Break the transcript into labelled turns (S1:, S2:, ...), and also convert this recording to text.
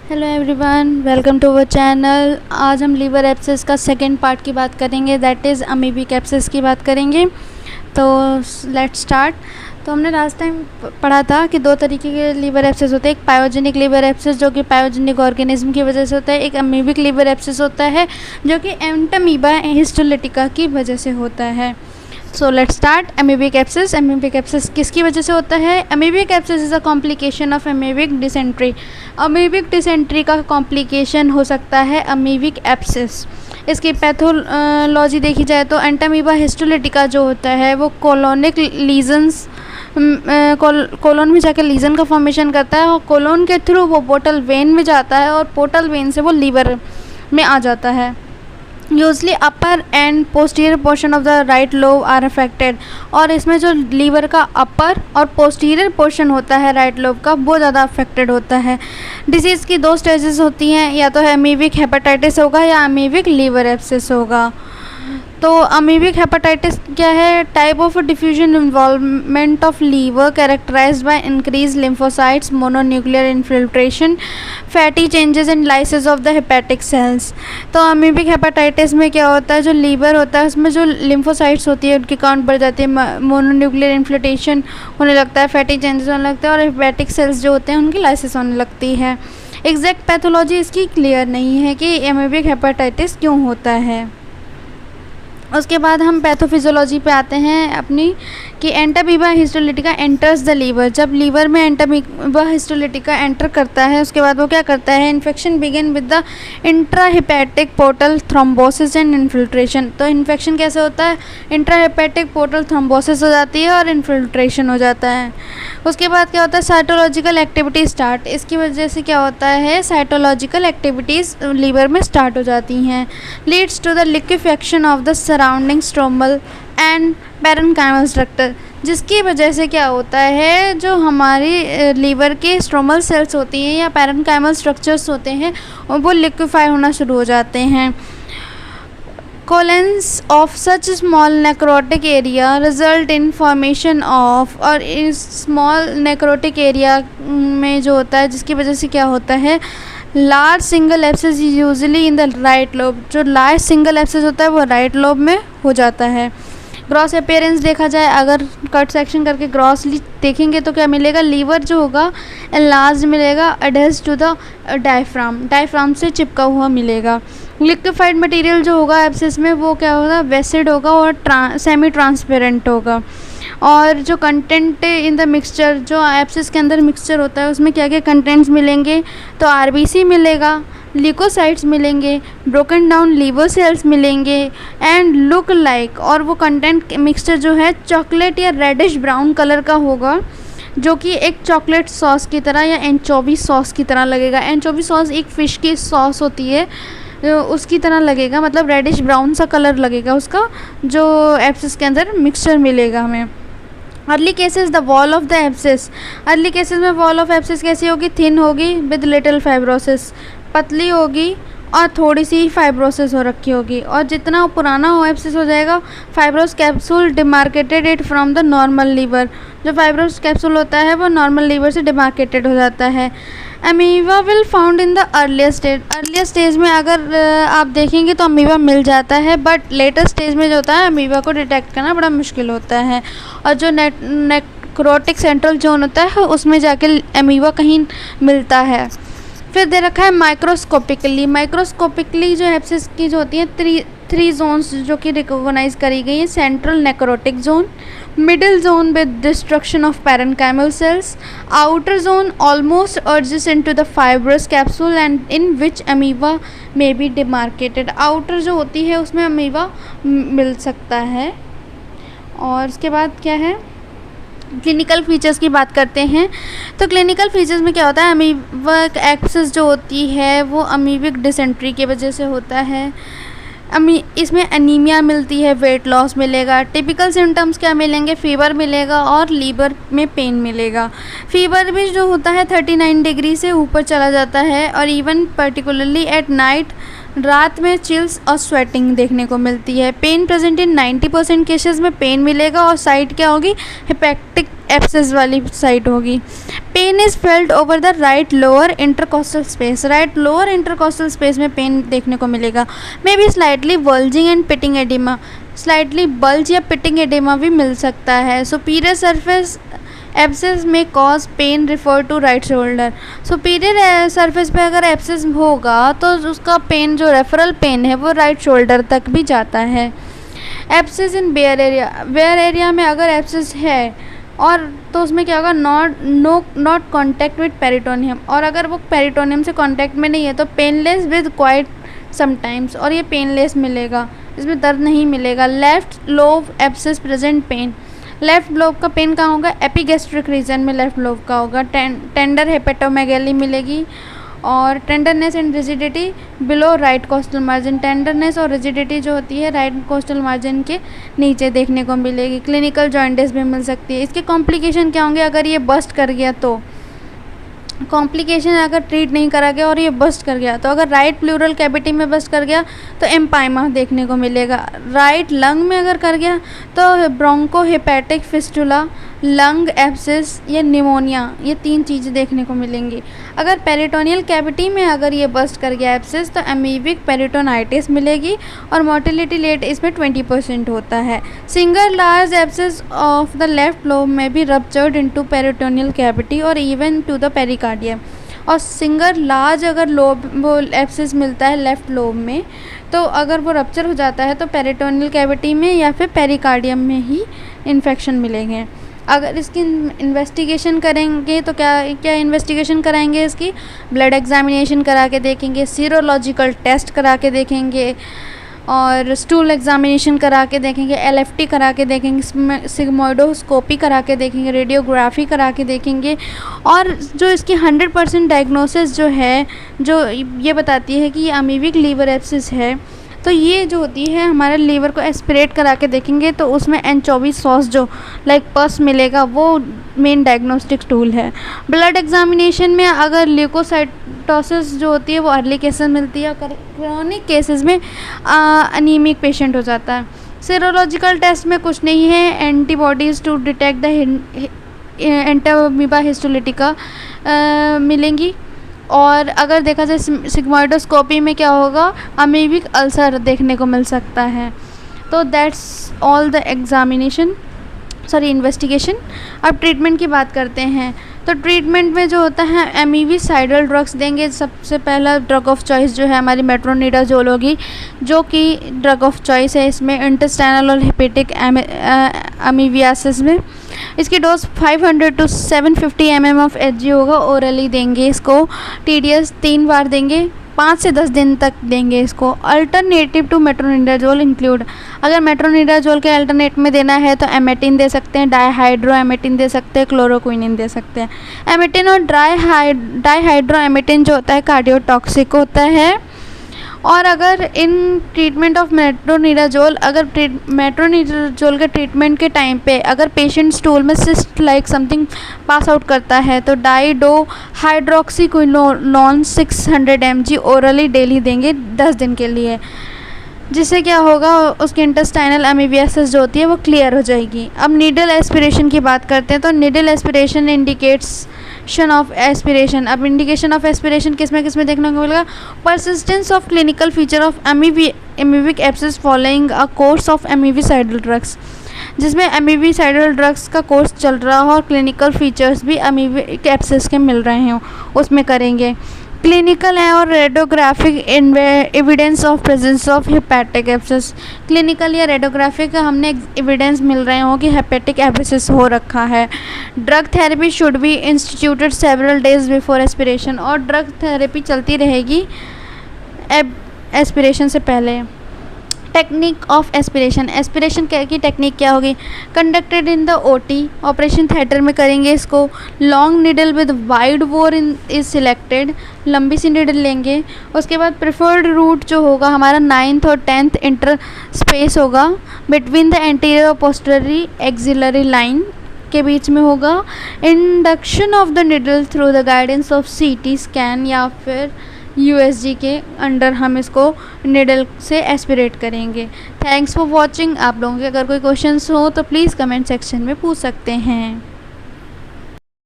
S1: Hello everyone, welcome to our channel. आज हम liver abscess का सेकेंड पार्ट की बात करेंगे, दैट इज़ अमीबिक एब्सेस की बात करेंगे। तो लेट्स स्टार्ट। तो हमने लास्ट टाइम पढ़ा था कि दो तरीके के लीवर एब्सेस होते हैं। एक पायोजेनिक लीवर एब्सेस जो कि पायोजेनिक ऑर्गेनिज्म की वजह से होता है। एक अमीबिक लीवर एब्सेस होता है जो कि एंटमीबा हिस्टोलिटिका की वजह से होता है। So let's start. Amoebic abscess. Amoebic abscess किसकी वजह से होता है? Amoebic abscess is a complication of amoebic dysentery. Amoebic dysentery का कॉम्प्लिकेशन हो सकता है अमीबिक एब्सेस। इसकी पैथोलॉजी देखी जाए तो एंटामीबा हिस्टोलिटिका जो होता है वो कोलोनिक लीजन्स कोलोन में जाकर लीजन का फॉर्मेशन करता है और कोलोन के थ्रू वो पोर्टल वेन में जाता है और पोर्टल वेन से वो लीवर में आ जाता है। Usually upper and posterior portion of the right lobe are affected. और इसमें जो लीवर का अपर और पोस्टीरियर पोर्शन होता है राइट लोब का वो ज़्यादा अफेक्टेड होता है। डिसीज़ की दो स्टेजेस होती हैं, या तो अमीबिक हेपेटाइटिस होगा या अमीबिक लीवर एब्सेस होगा। तो अमीबिक हेपेटाइटिस क्या है? Type of diffusion involvement of liver characterized by increase lymphocytes, mononuclear infiltration, fatty changes in lysis of the hepatic cells. तो अमीबिक हेपेटाइटिस में क्या होता है, जो लीवर होता है उसमें जो लिम्फोसाइट्स होती है उनकी काउंट बढ़ जाती है, मोनोन्यूक्लियर इन्फिल्ट्रेशन होने लगता है, फैटी चेंजेस होने लगते हैं और हेपेटिक सेल्स जो होते हैं उनकी लाइसिस होने लगती है। एग्जैक्ट पैथोलॉजी इसकी क्लियर नहीं है कि अमीबिक हेपेटाइटिस क्यों होता है। उसके बाद हम पैथोफिजियोलॉजी पे आते हैं अपनी कि Entamoeba histolytica enters the liver. जब लीवर में एंटामीबा हिस्टोलिटिका एंटर करता है उसके बाद वो क्या करता है? Infection begin with the intrahepatic portal thrombosis and infiltration. तो इन्फेक्शन कैसे होता है? इंट्राहेपेटिक पोर्टल थ्रोम्बोसिस हो जाती है और इन्फिल्ट्रेशन हो जाता है। उसके बाद क्या होता है? Cytological activity start. इसकी वजह से क्या होता है? साइटोलॉजिकल एक्टिविटीज़ लीवर में स्टार्ट हो जाती हैं। Leads to the liquefaction of the surrounding stromal and parenchymal structure, जिसकी वजह से क्या होता है? जो हमारी लीवर के स्ट्रोमल सेल्स होती हैं या पैरेन्काइमल स्ट्रक्चर्स होते हैं वो लिक्विफाई होना शुरू हो जाते हैं। Coalescence of such small necrotic area result in formation of, और इस स्मॉल नेक्रोटिक एरिया में जो होता है जिसकी वजह से क्या होता है? Large single abscess usually in the right lobe. जो लार्ज सिंगल एब्सेस होता है वो राइट लोब में हो जाता है। ग्रॉस अपीयरेंस देखा जाए, अगर कट सेक्शन करके ग्रॉसली देखेंगे तो क्या मिलेगा? लीवर जो होगा एनलार्ज मिलेगा, अटैच्ड टू द डायफ्राम से चिपका हुआ मिलेगा। लिक्विफाइड मटेरियल जो होगा एब्सेस में वो क्या होगा? वेसिड होगा और सेमी ट्रांसपेरेंट होगा। और जो कंटेंट इन द मिक्सचर, जो एब्सेस के अंदर मिक्सचर होता है उसमें क्या क्या कंटेंट्स मिलेंगे? तो आरबीसी मिलेगा, ल्यूकोसाइट्स मिलेंगे, ब्रोकन डाउन लीवर सेल्स मिलेंगे एंड लुक लाइक, और वो कंटेंट मिक्सचर जो है चॉकलेट या रेडिश ब्राउन कलर का होगा, जो कि एक चॉकलेट सॉस की तरह या एंचोवी सॉस की तरह लगेगा। एंचोवी सॉस एक फ़िश की सॉस होती है, उसकी तरह लगेगा, मतलब रेडिश ब्राउन सा कलर लगेगा उसका, जो एब्सेस के अंदर मिक्सचर मिलेगा हमें। Early cases the wall of the abscess. Early cases में वॉल ऑफ एब्सेस कैसी होगी? थिन होगी विद लिटिल फाइब्रोसिस, पतली होगी और थोड़ी सी फाइब्रोसिस हो रखी होगी। और जितना पुराना हो एब्सेस हो जाएगा, fibrous capsule demarcated it from the normal liver. जो फाइब्रोस कैप्सूल होता है वो नॉर्मल लीवर से डिमार्केटेड हो जाता है। Amoeba will found in the earlier stage. Earlier stage में अगर आप देखेंगे तो अमीबा मिल जाता है, बट लेटर स्टेज में जो होता है अमीबा को डिटेक्ट करना बड़ा मुश्किल होता है। और जो नेक्रोटिक सेंट्रल जोन होता है उसमें जाके अमीबा कहीं मिलता है। फिर दे रखा है माइक्रोस्कोपिकली। माइक्रोस्कोपिकली जो एब्सेस की जो होती हैं थ्री जोन्स जो कि रिकॉग्नाइज करी गई हैं। Central necrotic zone, middle zone with destruction of parenchymal cells, outer zone almost merges into the fibrous capsule and in which amoeba may be demarcated. Outer जो होती है उसमें अमीबा मिल सकता है। और उसके बाद क्या है? क्लिनिकल फीचर्स की बात करते हैं। तो क्लिनिकल फीचर्स में क्या होता है? अमीबिक एब्सेस जो होती है वो अमीबिक डिसेंट्री की वजह से होता है। इसमें एनीमिया मिलती है, वेट लॉस मिलेगा। टिपिकल सिम्टम्स क्या मिलेंगे? फीवर मिलेगा और लीवर में पेन मिलेगा। फीवर भी जो होता है 39 डिग्री से ऊपर चला जाता है और इवन पर्टिकुलरली एट नाइट, रात में चिल्स और स्वेटिंग देखने को मिलती है। पेन प्रेजेंट इन 90% केसेस में पेन मिलेगा और साइट क्या होगी? हेपेटिक एब्सेस वाली साइड होगी। Pain is felt over the right lower intercostal space, right lower intercostal space में पेन देखने को मिलेगा। May be slightly bulging and pitting oedema, slightly bulge या पिटिंग एडिमा भी मिल सकता है। सुपीरियर सरफेस एब्सेस में cause pain refer to right shoulder, superior surface पे अगर एब्सेस होगा तो उसका पेन जो रेफरल पेन है वो राइट शोल्डर तक भी जाता है। Abscess in bare area, bear area में अगर एब्सेस है और तो उसमें क्या होगा, नॉट कॉन्टैक्ट विद पेरिटोनियम, और अगर वो पेरिटोनियम से कॉन्टैक्ट में नहीं है तो पेनलेस विद क्वाइट समटाइम्स, और ये पेनलेस मिलेगा, इसमें दर्द नहीं मिलेगा। Left lobe abscess present pain, left lobe का पेन कहाँ होगा, एपिगैस्ट्रिक रीजन में लेफ्ट लोब का होगा। टेंडर हेपेटोमेगैली मिलेगी और tenderness and rigidity below right costal margin, tenderness और रिजिडिटी जो होती है राइट कोस्टल मार्जिन के नीचे देखने को मिलेगी। क्लिनिकल जॉइंटिस भी मिल सकती है। इसके कॉम्प्लिकेशन क्या होंगे अगर ये बस्ट कर गया तो, कॉम्प्लिकेशन अगर ट्रीट नहीं करा गया और ये बस्ट कर गया तो, अगर राइट प्लूरल कैविटी में बस्ट कर गया तो एम्पाइमा देखने को मिलेगा। राइट लंग में अगर कर गया तो broncho hepatic fistula, lung abscess या निमोनिया, ये 3 चीज़ें देखने को मिलेंगी। अगर पेरिटोनियल कैविटी में अगर ये बस्ट कर गया एब्सेस तो एमीबिक पेरिटोनाइटिस मिलेगी और मोर्टेलिटी रेट इसमें 20% होता है। Single large abscess of the left lobe में भी रप्चर्ड इनटू पेरिटोनियल कैविटी और इवन टू द पेरिकार्डियम, और सिंगल लार्ज अगर लोब एब्सेस मिलता है लेफ्ट लोब में तो अगर वो रप्चर हो जाता है तो पेरिटोनियल कैविटी में या फिर पेरिकार्डियम में ही इन्फेक्शन मिलेंगे। अगर इसकी इन्वेस्टिगेशन करेंगे तो क्या इन्वेस्टिगेशन कराएंगे, इसकी ब्लड एग्जामिनेशन करा के देखेंगे, सीरोलॉजिकल टेस्ट करा के देखेंगे और स्टूल एग्जामिनेशन करा के देखेंगे, एलएफटी करा के देखेंगे, सिग्मोइडोस्कोपी करा के देखेंगे, रेडियोग्राफी करा के देखेंगे। और जो इसकी 100% डायग्नोसिस जो है, जो ये बताती है कि ये अमीबिक लीवर एब्सेस है, तो ये जो होती है हमारे लीवर को एस्पिरेट करा के देखेंगे तो उसमें एंचोवी सॉस जो लाइक पस मिलेगा वो मेन डायग्नोस्टिक टूल है। ब्लड एग्जामिनेशन में अगर ल्यूकोसाइटोसिस जो होती है वो अर्ली केसेस मिलती है, क्रोनिक केसेस में अनीमिक पेशेंट हो जाता है। सीरोलॉजिकल टेस्ट में कुछ नहीं है, antibodies to detect the Entamoeba histolytica मिलेंगी। और अगर देखा जाए सिग्मोइडोस्कोपी में क्या होगा, अमीबिक अल्सर देखने को मिल सकता है। तो दैट्स ऑल द इन्वेस्टिगेशन। अब ट्रीटमेंट की बात करते हैं। तो ट्रीटमेंट में जो होता है एमीविसाइडल ड्रग्स देंगे। सबसे पहला ड्रग ऑफ चॉइस जो है हमारी मेट्रोनिडाजोल होगी, जो कि ड्रग ऑफ चॉइस है इसमें इंटेस्टाइनल और हेपेटिक अमीबियासिस में। इसकी dose 500 to 750 mm of Hg होगा। ओरली देंगे इसको, TDS 3 बार देंगे, 5 से 10 दिन तक देंगे इसको। अल्टरनेटिव टू मेट्रोनिडाजोल इंक्लूड, अगर मेट्रोनिडाजोल के अल्टरनेट में देना है तो एमेटिन दे सकते हैं, डाईहाइड्रो एमेटिन दे सकते हैं, क्लोरोक्विनिन दे सकते हैं। एमेटिन और डाईहाइड्रो एमेटिन जो होता है कार्डियोटॉक्सिक होता है। और अगर इन ट्रीटमेंट ऑफ मेट्रोनिडाजोल, अगर मेट्रोनिडाजोल के ट्रीटमेंट के टाइम पे अगर पेशेंट स्टूल में cyst like something pass out करता है तो डाइडो हाइड्रोक्सीक्विनोलोन 600 mg ओरली डेली देंगे 10 दिन के लिए, जिससे क्या होगा उसकी इंटेस्टाइनल अमीबियासिस जो होती है वो क्लियर हो जाएगी। अब नीडल एस्पिरेशन की बात करते हैं। तो needle aspiration indication of aspiration. अब इंडिकेशन ऑफ एस्पिरेशन किसमें देखने को मिलेगा, persistence of clinical feature of amoebic abscess following a course of amoebicidal drugs, जिसमें एमीबिसाइडल ड्रग्स का कोर्स चल रहा हो और क्लिनिकल फीचर्स भी एमीबिक एब्सेस के मिल रहे हों उसमें करेंगे। क्लिनिकल है और radiographic evidence of presence of hepatic abscess. Clinical या रेडियोग्राफिक हमने एविडेंस मिल रहे हो कि हेपेटिक एब्सेस हो रखा है। Drug therapy should be instituted several days before aspiration, और ड्रग थेरेपी चलती रहेगी एस्पिरेशन से पहले। टेक्निक ऑफ एस्पिरेशन, एस्पिरेशन की टेक्निक क्या होगी, conducted in the OT operation theatre में करेंगे इसको। Long needle with wide bore is selected, लंबी सी नीडल लेंगे। उसके बाद प्रेफर्ड रूट जो होगा हमारा 9th और 10th इंटर स्पेस होगा बिटवीन द एंटीरियर और पोस्टीरियर एक्सिलरी लाइन के बीच में होगा। Induction of the needle through the guidance of CT scan या फिर USG के अंडर हम इसको निडल से एस्पिरेट करेंगे। Thanks for watching. आप लोगों के अगर कोई क्वेश्चंस हो तो प्लीज़ कमेंट सेक्शन में पूछ सकते हैं।